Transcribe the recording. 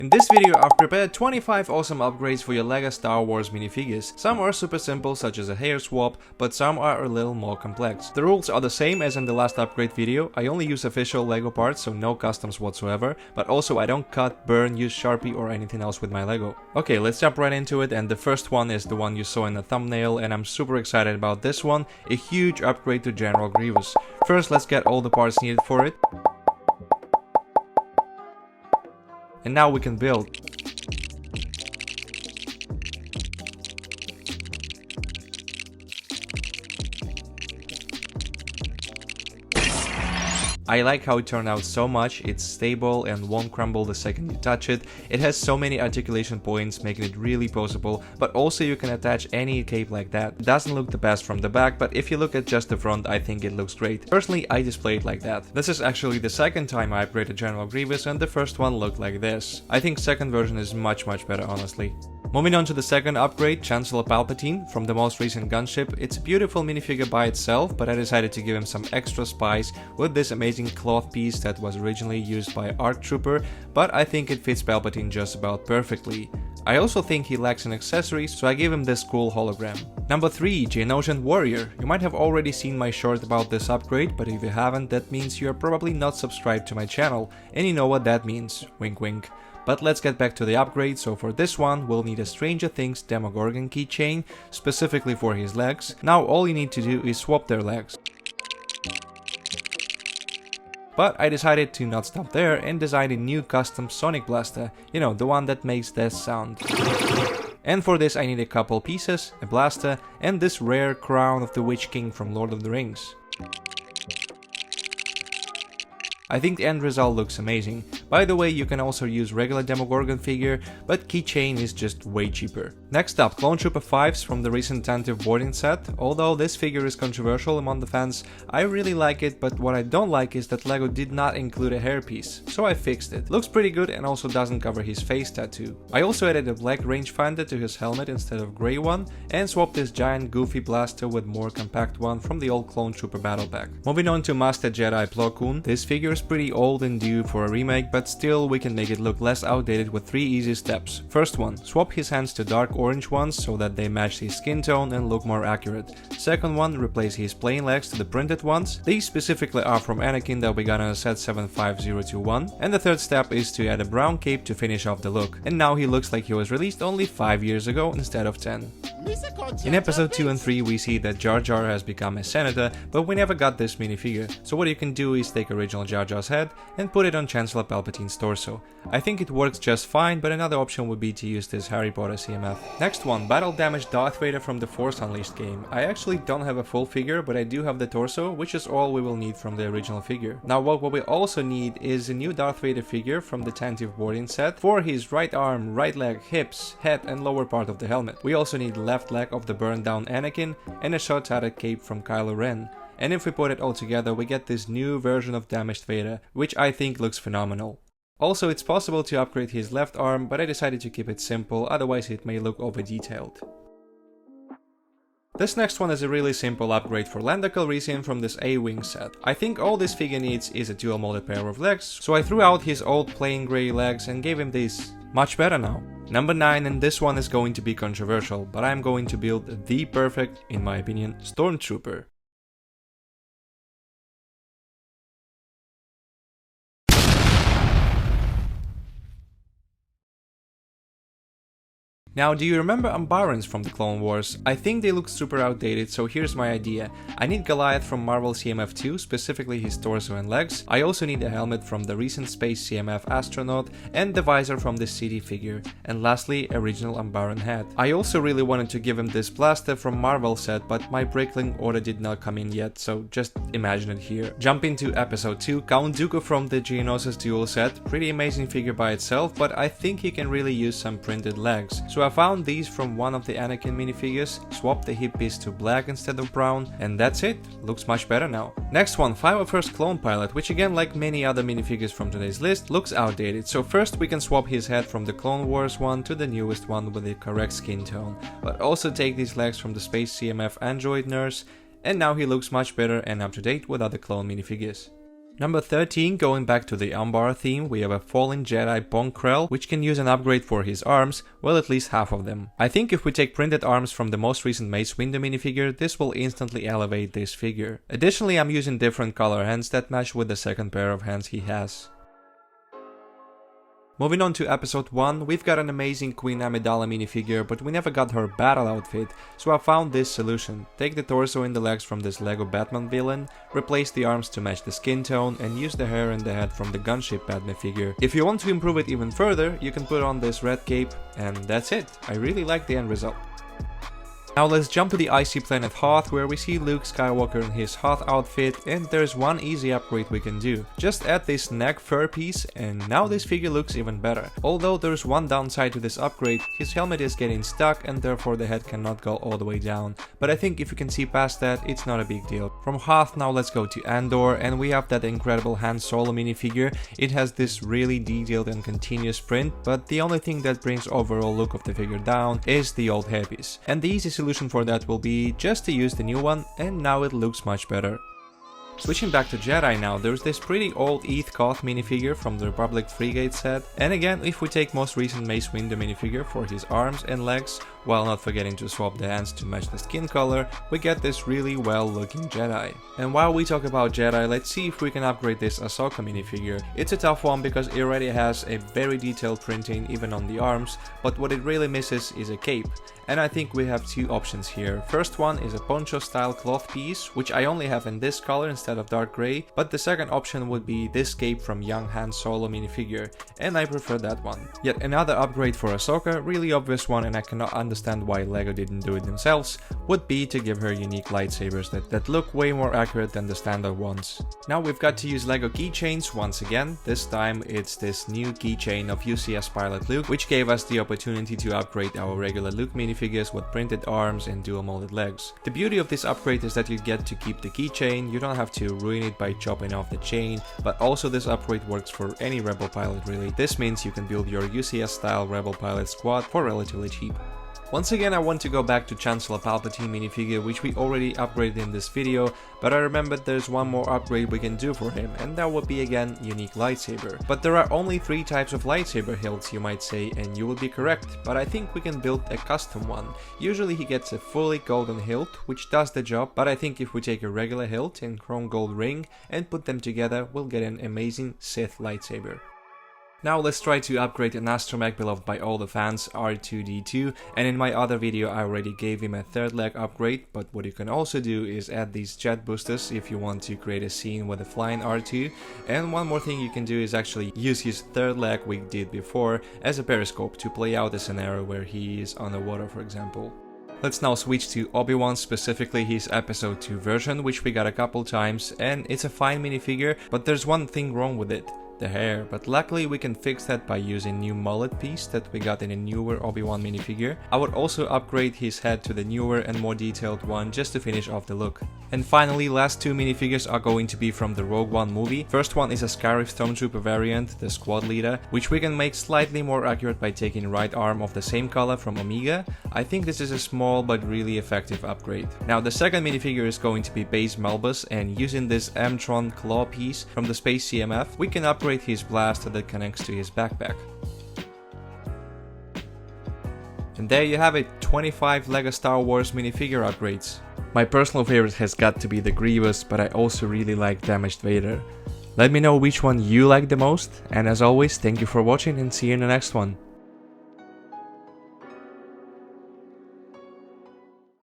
In this video I've prepared 25 awesome upgrades for your LEGO Star Wars minifigures. Some are super simple, such as a hair swap, but some are a little more complex. The rules are the same as in the last upgrade video. I only use official LEGO parts, so no customs whatsoever, but also I don't cut, burn, use Sharpie or anything else with my LEGO. Okay, let's jump right into it, and the first one is the one you saw in the thumbnail, and I'm super excited about this one, a huge upgrade to General Grievous. First, let's get all the parts needed for it. And now we can build. I like how it turned out so much. It's stable and won't crumble the second you touch it. It has so many articulation points, making it really poseable, but also you can attach any cape like that. It doesn't look the best from the back, but if you look at just the front, I think it looks great. Personally, I display it like that. This is actually the second time I upgraded General Grievous, and the first one looked like this. I think second version is much better, honestly. Moving on to the second upgrade, Chancellor Palpatine from the most recent gunship. It's a beautiful minifigure by itself, but I decided to give him some extra spice with this amazing cloth piece that was originally used by ARC Trooper, but I think it fits Palpatine just about perfectly. I also think he lacks an accessory, so I gave him this cool hologram. Number 3, Geonosian Warrior. You might have already seen my short about this upgrade, but if you haven't, that means you're probably not subscribed to my channel, and you know what that means, wink wink. But let's get back to the upgrade. So for this one, we'll need a Stranger Things Demogorgon keychain, specifically for his legs. Now all you need to do is swap their legs. But I decided to not stop there and design a new custom Sonic Blaster, you know, the one that makes this sound. And for this I need a couple pieces, a blaster, and this rare crown of the Witch King from Lord of the Rings. I think the end result looks amazing. By the way, you can also use regular Demogorgon figure, but keychain is just way cheaper. Next up, Clone Trooper 5s from the recent tentative boarding set. Although this figure is controversial among the fans, I really like it, but what I don't like is that LEGO did not include a hairpiece, so I fixed it. Looks pretty good and also doesn't cover his face tattoo. I also added a black rangefinder to his helmet instead of grey one, and swapped this giant goofy blaster with more compact one from the old Clone Trooper battle pack. Moving on to Master Jedi Plo Koon. This figure is pretty old and due for a remake, but still we can make it look less outdated with 3 easy steps. First one, swap his hands to dark orange ones so that they match his skin tone and look more accurate. Second one, replace his plain legs to the printed ones. These specifically are from Anakin that we got on a set 75021. And the third step is to add a brown cape to finish off the look. And now he looks like he was released only 5 years ago instead of 10. In episode 2 and 3 we see that Jar Jar has become a senator, but we never got this minifigure. So what you can do is take original Jar Jar's head and put it on Chancellor Palpatine's torso. I think it works just fine, but another option would be to use this Harry Potter CMF. Next one, battle damaged Darth Vader from the Force Unleashed game. I actually don't have a full figure, but I do have the torso, which is all we will need from the original figure. Now what we also need is a new Darth Vader figure from the tentative boarding set for his right arm, right leg, hips, head and lower part of the helmet. We also need left leg of the burned down Anakin and a short-sighted cape from Kylo Ren. And if we put it all together, we get this new version of damaged Vader, which I think looks phenomenal. Also, it's possible to upgrade his left arm, but I decided to keep it simple, otherwise it may look over-detailed. This next one is a really simple upgrade for Lando Calrissian from this A-Wing set. I think all this figure needs is a dual molded pair of legs, so I threw out his old plain grey legs and gave him these. Much better now. Number 9, and this one is going to be controversial, but I'm going to build the perfect, in my opinion, Stormtrooper. Now, do you remember Umbarans from the Clone Wars? I think they look super outdated, so here's my idea. I need Goliath from Marvel CMF 2, specifically his torso and legs. I also need a helmet from the recent Space CMF astronaut, and the visor from the CD figure. And lastly, original Umbaran hat. I also really wanted to give him this blaster from Marvel set, but my Breakling order did not come in yet, so just imagine it here. Jump into episode 2, Count Dooku from the Geonosis duel set. Pretty amazing figure by itself, but I think he can really use some printed legs. So I found these from one of the Anakin minifigures, swapped the hip piece to black instead of brown, and that's it. Looks much better now. Next one, 501st Clone Pilot, which again, like many other minifigures from today's list, looks outdated. So first we can swap his head from the Clone Wars one to the newest one with the correct skin tone, but also take these legs from the Space CMF Android Nurse, and now he looks much better and up to date with other clone minifigures. Number 13, going back to the Umbar theme, we have a Fallen Jedi Bonkrell, which can use an upgrade for his arms, well at least half of them. I think if we take printed arms from the most recent Mace Windu minifigure, this will instantly elevate this figure. Additionally, I'm using different color hands that match with the second pair of hands he has. Moving on to episode 1, we've got an amazing Queen Amidala minifigure, but we never got her battle outfit, so I found this solution. Take the torso and the legs from this Lego Batman villain, replace the arms to match the skin tone, and use the hair and the head from the gunship Padme figure. If you want to improve it even further, you can put on this red cape, and that's it. I really like the end result. Now let's jump to the icy planet Hoth, where we see Luke Skywalker in his Hoth outfit, and there's one easy upgrade we can do. Just add this neck fur piece and now this figure looks even better. Although there's one downside to this upgrade, his helmet is getting stuck and therefore the head cannot go all the way down. But I think if you can see past that, it's not a big deal. From Hoth now let's go to Andor, and we have that incredible Han Solo minifigure. It has this really detailed and continuous print, but the only thing that brings overall look of the figure down is the old hairpiece. And the easy solution for that will be just to use the new one, and now it looks much better. Switching back to Jedi now, there's this pretty old Eth Koth minifigure from the Republic Frigate set, and again, if we take most recent Mace Windu minifigure for his arms and legs, while not forgetting to swap the hands to match the skin color, we get this really well looking Jedi. And while we talk about Jedi, let's see if we can upgrade this Ahsoka minifigure. It's a tough one because it already has a very detailed printing even on the arms, but what it really misses is a cape. And I think we have two options here. First one is a poncho style cloth piece, which I only have in this color instead of dark grey, but the second option would be this cape from young Han Solo minifigure, and I prefer that one. Yet another upgrade for Ahsoka, really obvious one, and I cannot understand why LEGO didn't do it themselves, would be to give her unique lightsabers that look way more accurate than the standard ones. Now we've got to use LEGO keychains once again. This time it's this new keychain of UCS pilot Luke, which gave us the opportunity to upgrade our regular Luke minifigures with printed arms and dual molded legs. The beauty of this upgrade is that you get to keep the keychain, you don't have to ruin it by chopping off the chain, but also this upgrade works for any Rebel pilot really. This means you can build your UCS style Rebel pilot squad for relatively cheap. Once again, I want to go back to Chancellor Palpatine minifigure, which we already upgraded in this video, but I remembered there's one more upgrade we can do for him, and that would be again unique lightsaber. But there are only 3 types of lightsaber hilts, you might say, and you will be correct, but I think we can build a custom one. Usually he gets a fully golden hilt, which does the job, but I think if we take a regular hilt and chrome gold ring and put them together, we'll get an amazing Sith lightsaber. Now let's try to upgrade an astromech beloved by all the fans, R2-D2, and in my other video I already gave him a third leg upgrade, but what you can also do is add these jet boosters if you want to create a scene with a flying R2, and one more thing you can do is actually use his third leg we did before as a periscope to play out a scenario where he is underwater, for example. Let's now switch to Obi-Wan, specifically his episode 2 version, which we got a couple times, and it's a fine minifigure, but there's one thing wrong with it. The hair, but luckily we can fix that by using new mullet piece that we got in a newer Obi-Wan minifigure. I would also upgrade his head to the newer and more detailed one just to finish off the look. And finally, last 2 minifigures are going to be from the Rogue One movie. First one is a Scarif Stormtrooper variant, the squad leader, which we can make slightly more accurate by taking right arm of the same color from Omega. I think this is a small but really effective upgrade. Now the second minifigure is going to be Base Malbus, and using this M-Tron claw piece from the Space CMF, we can upgrade his blaster that connects to his backpack. And there you have it, 25 LEGO Star Wars minifigure upgrades. My personal favorite has got to be the Grievous, but I also really like Damaged Vader. Let me know which one you like the most, and as always, thank you for watching and see you in the next one.